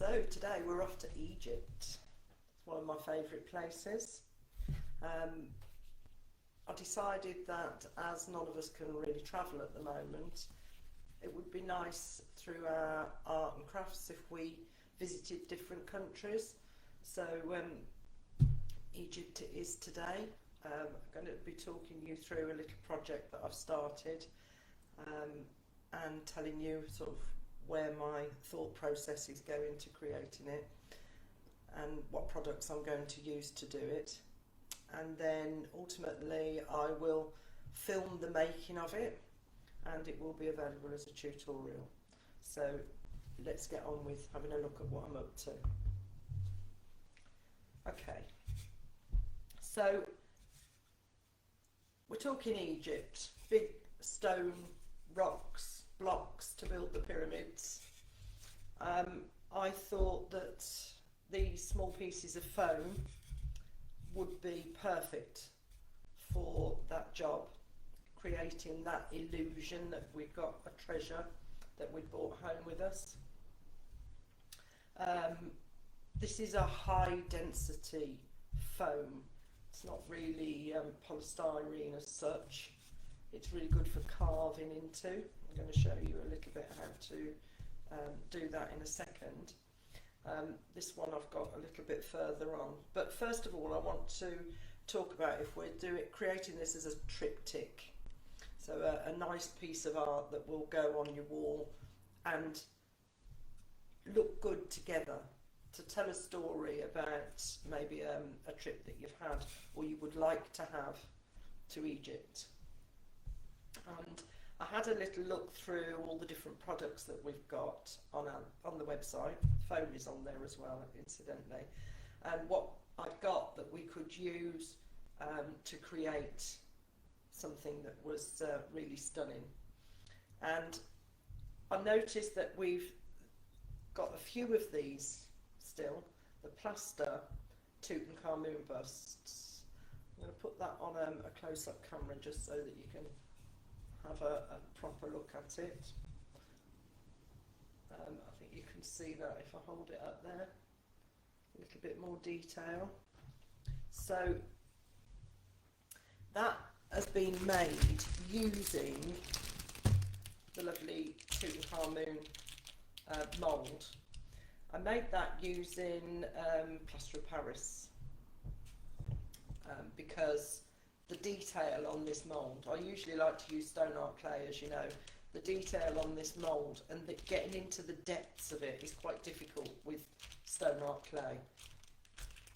So today we're off to Egypt. It's one of my favourite places. I decided that as none of us can really travel at the moment, it would be nice through our art and crafts if we visited different countries. So Egypt it is today. I'm going to be talking you through a little project that I've started and telling you sort of where my thought process is going to creating it and what products I'm going to use to do it. And then ultimately I will film the making of it and it will be available as a tutorial. So let's get on with having a look at what I'm up to. Okay, so we're talking Egypt, big stone rocks, blocks to build the pyramids. I thought that these small pieces of foam would be perfect for that job, creating that illusion that we've got a treasure that we brought home with us. This is a high density foam. It's not really polystyrene as such. It's really good for carving into. I'm going to show you a little bit how to do that in a second. This one I've got a little bit further on. But first of all, I want to talk about if we're creating this as a triptych. So a nice piece of art that will go on your wall and look good together to tell a story about maybe a trip that you've had or you would like to have to Egypt. And I had a little look through all the different products that we've got on the website. Foam is on there as well, incidentally. And what I've got that we could use to create something that was really stunning. And I noticed that we've got a few of these still, the plaster Tutankhamun busts. I'm going to put that on a close-up camera just so that you can have a proper look at it. I think you can see that if I hold it up there, a little bit more detail. So that has been made using the lovely Tutankhamun mould. I made that using plaster of Paris because the detail on this mould, I usually like to use stone art clay, as you know. The detail on this mould and getting into the depths of it is quite difficult with stone art clay.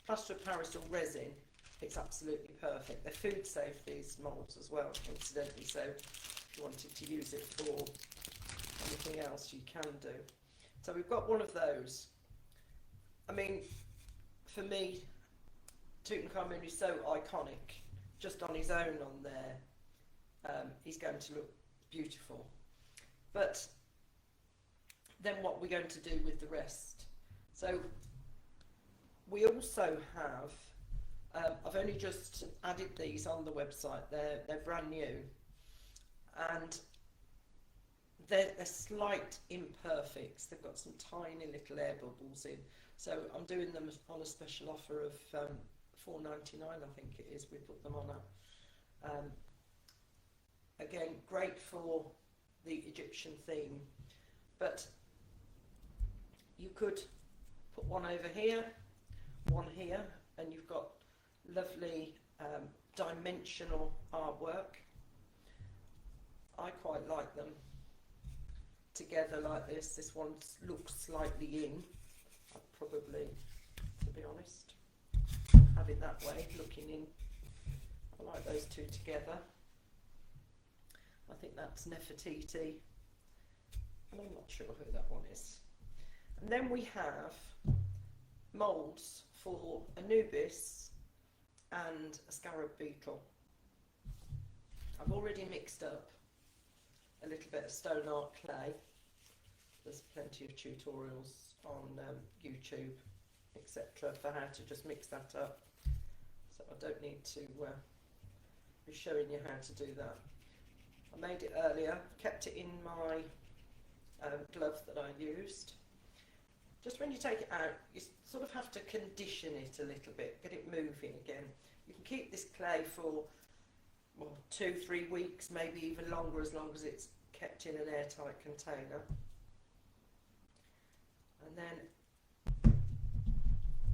Plaster of Paris or resin, it's absolutely perfect. They're food safe, these moulds as well, incidentally, so if you wanted to use it for anything else you can do. So we've got one of those. I mean, for me, Tutankhamun is so iconic. Just on his own on there, he's going to look beautiful. But then what we're going to do with the rest. So we also have, I've only just added these on the website, they're brand new. And they're slight imperfects. They've got some tiny little air bubbles in. So I'm doing them on a special offer of $4.99, I think it is. We put them on again, great for the Egyptian theme. But you could put one over here, one here, and you've got lovely dimensional artwork. I quite like them together like this. This one looks slightly in. I'd probably, to be honest, have it that way, looking in. I like those two together. I think that's Nefertiti, and I'm not sure who that one is. And then we have moulds for Anubis and a scarab beetle. I've already mixed up a little bit of stone art clay. There's plenty of tutorials on YouTube, etc., for how to just mix that up. So I don't need to be showing you how to do that. I made it earlier, kept it in my glove that I used. just when you take it out, you sort of have to condition it a little bit, get it moving again. You can keep this clay for, well, 2-3 weeks, maybe even longer, as long as it's kept in an airtight container. And then I'm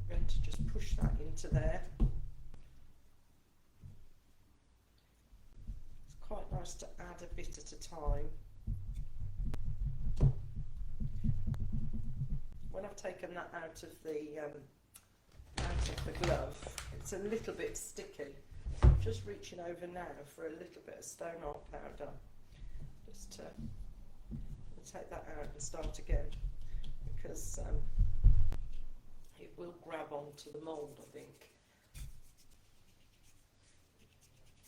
going to just push that into there. It's quite nice to add a bit at a time. When I've taken that out of the glove, it's a little bit sticky. I'm just reaching over now for a little bit of stone art powder, just to take that out and start again, because it will grab onto the mould, I think.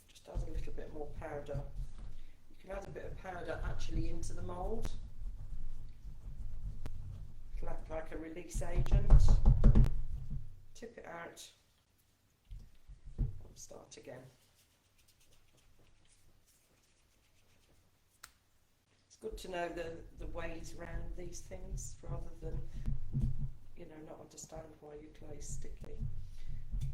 Just add a little bit more powder. You can add a bit of powder actually into the mould, like a release agent. Tip it out and start again. It's good to know the ways around these things, rather than, you know, not understand why your clay is sticky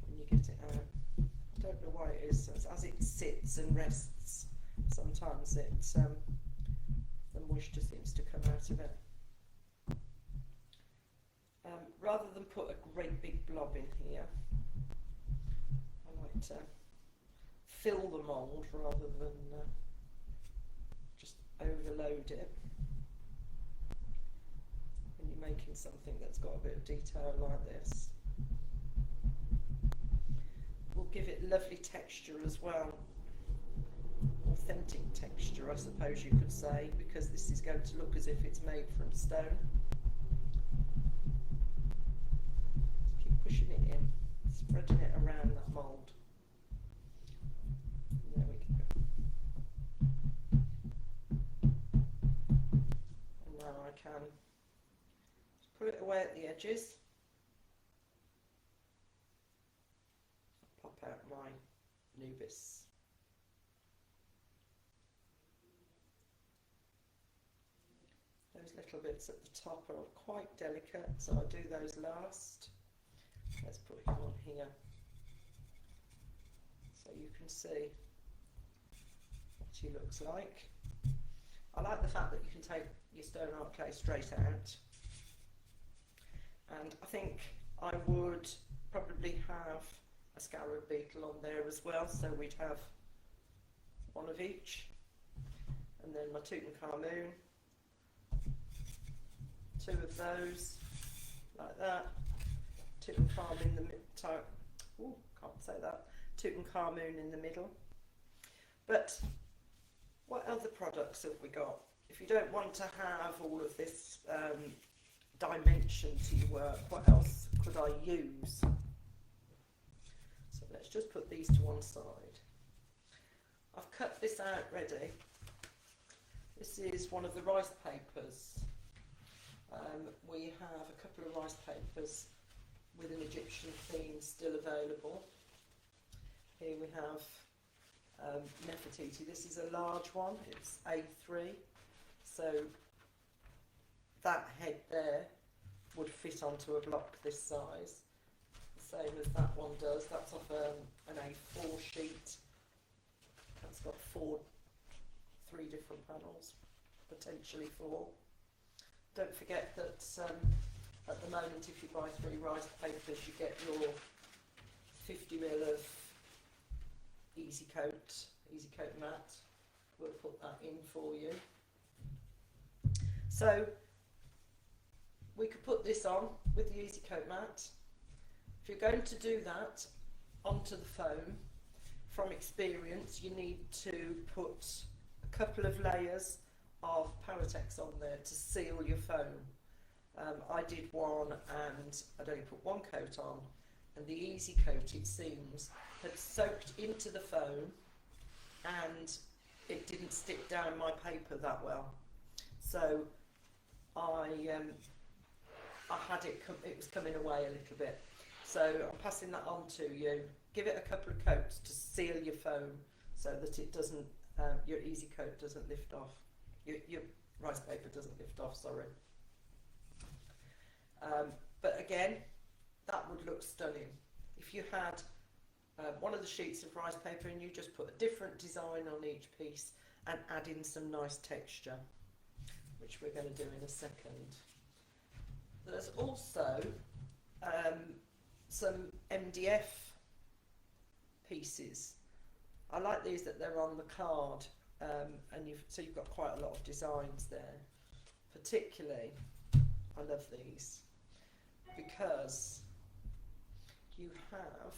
when you get it out. I don't know why it is. As it sits and rests, sometimes the moisture seems to come out of it. Rather than put a great big blob in here, I like to fill the mould rather than just overload it when you're making something that's got a bit of detail like this. We'll give it lovely texture as well, authentic texture I suppose you could say, because this is going to look as if it's made from stone. Pushing it in, spreading it around that mould. There we go. And now I can pull it away at the edges. Pop out my Nubis. Those little bits at the top are quite delicate, so I do those last. Let's put him on here so you can see what he looks like. I like the fact that you can take your stone art clay straight out, and I think I would probably have a scarab beetle on there as well, so we'd have one of each, and then my Tutankhamun, 2 of those like that. Tutankhamun in the Tutankhamun in the middle. But what other products have we got? If you don't want to have all of this dimension to your work, what else could I use? So let's just put these to one side. I've cut this out ready. This is one of the rice papers. We have a couple of rice papers with an Egyptian theme still available. Here we have Nefertiti. This is a large one, it's A3, so that head there would fit onto a block this size, the same as that one does. That's off an A4 sheet. That's got 3 different panels, potentially 4. Don't forget that at the moment, if you buy 3 rice papers, you get your 50ml of easy coat mat. We'll put that in for you. So we could put this on with the easy coat mat. If you're going to do that onto the foam, from experience, you need to put a couple of layers of Powertex on there to seal your foam. I did one and I'd only put 1 coat on, and the easy coat, it seems, had soaked into the foam and it didn't stick down my paper that well. So I had it was coming away a little bit. So I'm passing that on to you. Give it a couple of coats to seal your foam so that it doesn't, your easy coat doesn't lift off. Your rice paper doesn't lift off, sorry. But again, that would look stunning. If you had one of the sheets of rice paper and you just put a different design on each piece and add in some nice texture, which we're going to do in a second. There's also some MDF pieces. I like these that they're on the card, and you've got quite a lot of designs there. Particularly, I love these because you have,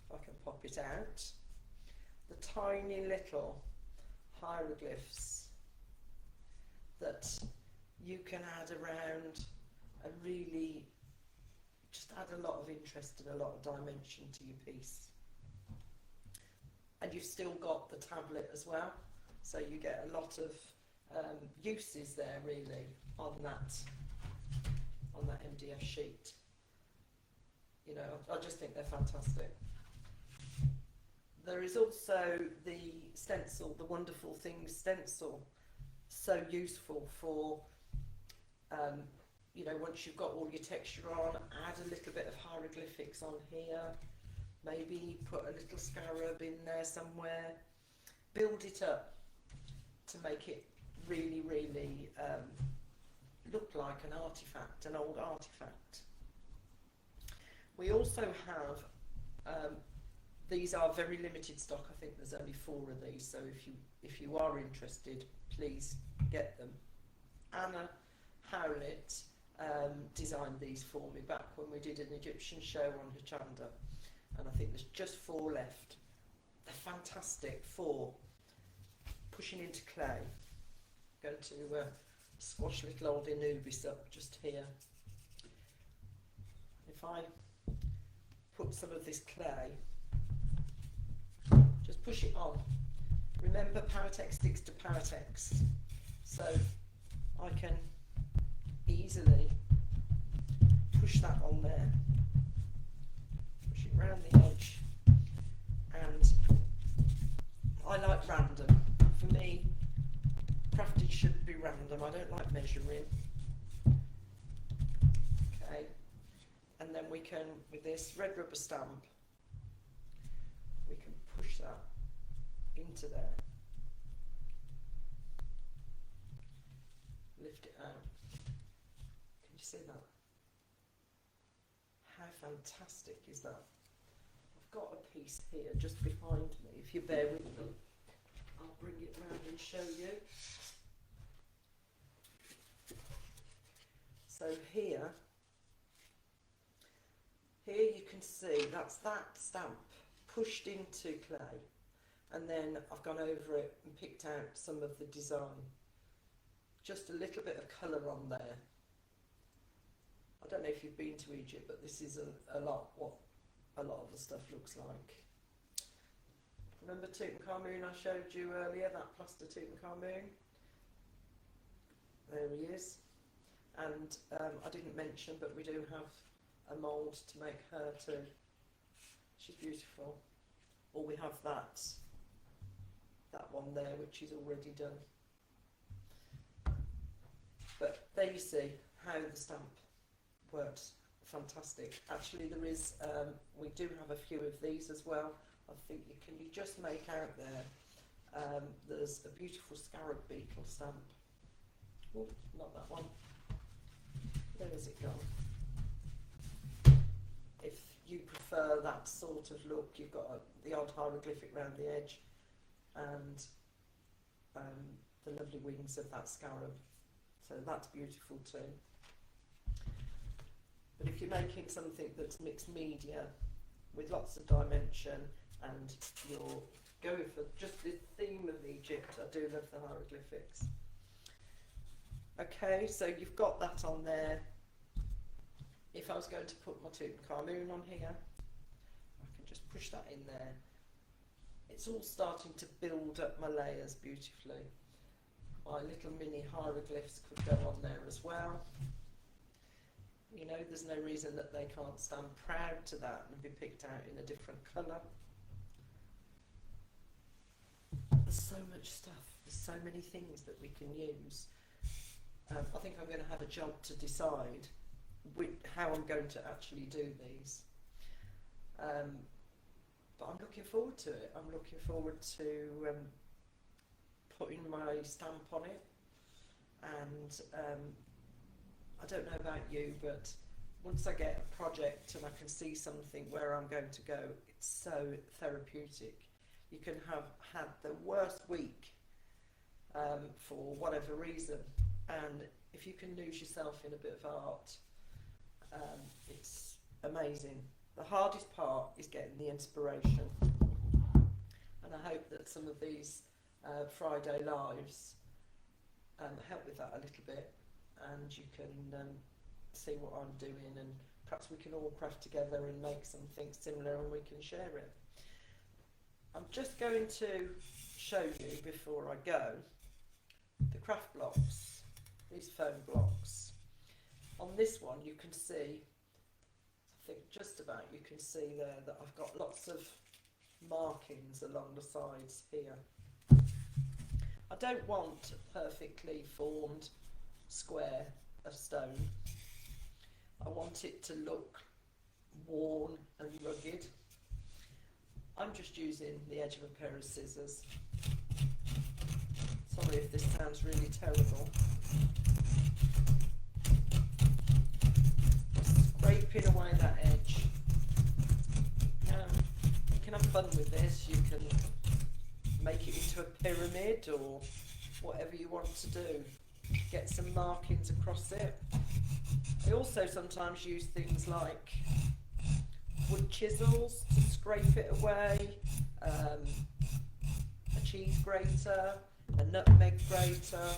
if I can pop it out, the tiny little hieroglyphs that you can add around and really just add a lot of interest and a lot of dimension to your piece. And you've still got the tablet as well, so you get a lot of uses there really on that MDF sheet. You know, I just think they're fantastic. There is also the stencil, the Wonderful Things stencil, so useful for you know, once you've got all your texture on, add a little bit of hieroglyphics on here, maybe put a little scarab in there somewhere, build it up to make it really, really look like an artifact, an old artifact. We also have, these are very limited stock. I think there's only 4 of these, so if you are interested, please get them. Anna Howlett designed these for me back when we did an Egyptian show on Hochanda, and I think there's just 4 left. They're fantastic for pushing into clay. Going to squash little old Anubis up just here. If I put some of this clay, just push it on. Remember, Powertex sticks to Powertex, so I can easily push that on there, push it round the edge, and I like random. For me, crafting should be random. I don't like measuring. Okay, and then we can, with this red rubber stamp, we can push that into there, lift it out. Can you see that? How fantastic is that? I've got a piece here just behind me. If you bear with me, I'll bring it round and show you. So here you can see that's that stamp pushed into clay, and then I've gone over it and picked out some of the design. Just a little bit of colour on there. I don't know if you've been to Egypt, but this is a lot what a lot of the stuff looks like. Remember Tutankhamun I showed you earlier, that plaster Tutankhamun? There he is. And I didn't mention, but we do have a mould to make her too. She's beautiful. Or we have that one there, which is already done. But there you see how the stamp works. Fantastic. Actually, there is, we do have a few of these as well. I think you just make out there, there's a beautiful scarab beetle stamp. Oh, not that one. Where has it gone? If you prefer that sort of look, you've got the odd hieroglyphic round the edge and the lovely wings of that scarab. So that's beautiful too. But if you're making something that's mixed media with lots of dimension and you're going for just the theme of Egypt, I do love the hieroglyphics. Okay, so you've got that on there. If I was going to put my Tutankhamun on here, I can just push that in there. It's all starting to build up my layers beautifully. My little mini hieroglyphs could go on there as well. You know, there's no reason that they can't stand proud to that and be picked out in a different colour. There's so much stuff, there's so many things that we can use. I think I'm going to have a job to decide how I'm going to actually do these. But I'm looking forward to it. I'm looking forward to putting my stamp on it. And I don't know about you, but once I get a project and I can see something where I'm going to go, it's so therapeutic. You can have had the worst week for whatever reason, and if you can lose yourself in a bit of art, it's amazing. The hardest part is getting the inspiration, and I hope that some of these Friday lives help with that a little bit, and you can see what I'm doing, and perhaps we can all craft together and make something similar and we can share it. I'm just going to show you before I go the craft blocks, these foam blocks. On this one you can see, I think just about you can see there that I've got lots of markings along the sides here. I don't want a perfectly formed square of stone. I want it to look worn and rugged. I'm just using the edge of a pair of scissors. Sorry if this sounds really terrible. Scraping away that edge. You can have fun with this. You can make it into a pyramid or whatever you want to do. Get some markings across it. I also sometimes use things like wood chisels to scrape it away, a cheese grater, a nutmeg grater.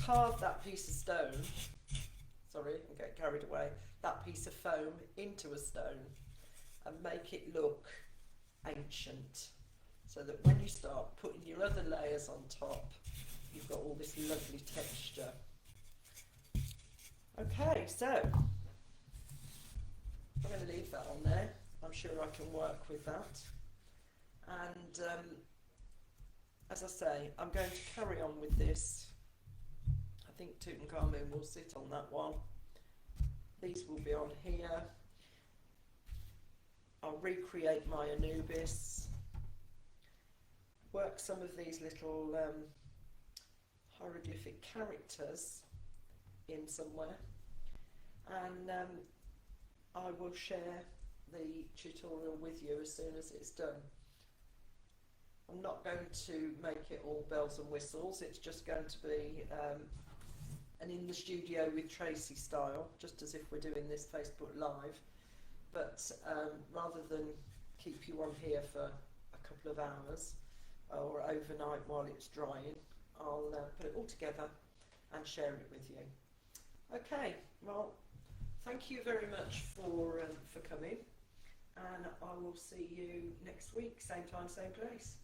Carve that piece of stone, sorry, I'm getting carried away, that piece of foam into a stone and make it look ancient, so that when you start putting your other layers on top, you've got all this lovely texture. Okay, so I'm going to leave that on there. I'm sure I can work with that. And as I say, I'm going to carry on with this. I think Tutankhamun will sit on that one. These will be on here. I'll recreate my Anubis. Work some of these little hieroglyphic characters in somewhere. And I will share the tutorial with you as soon as it's done. I'm not going to make it all bells and whistles, it's just going to be an in the studio with Tracey style, just as if we're doing this Facebook Live. But rather than keep you on here for a couple of hours or overnight while it's drying, I'll put it all together and share it with you. Okay, well, thank you very much for coming, and I will see you next week, same time, same place.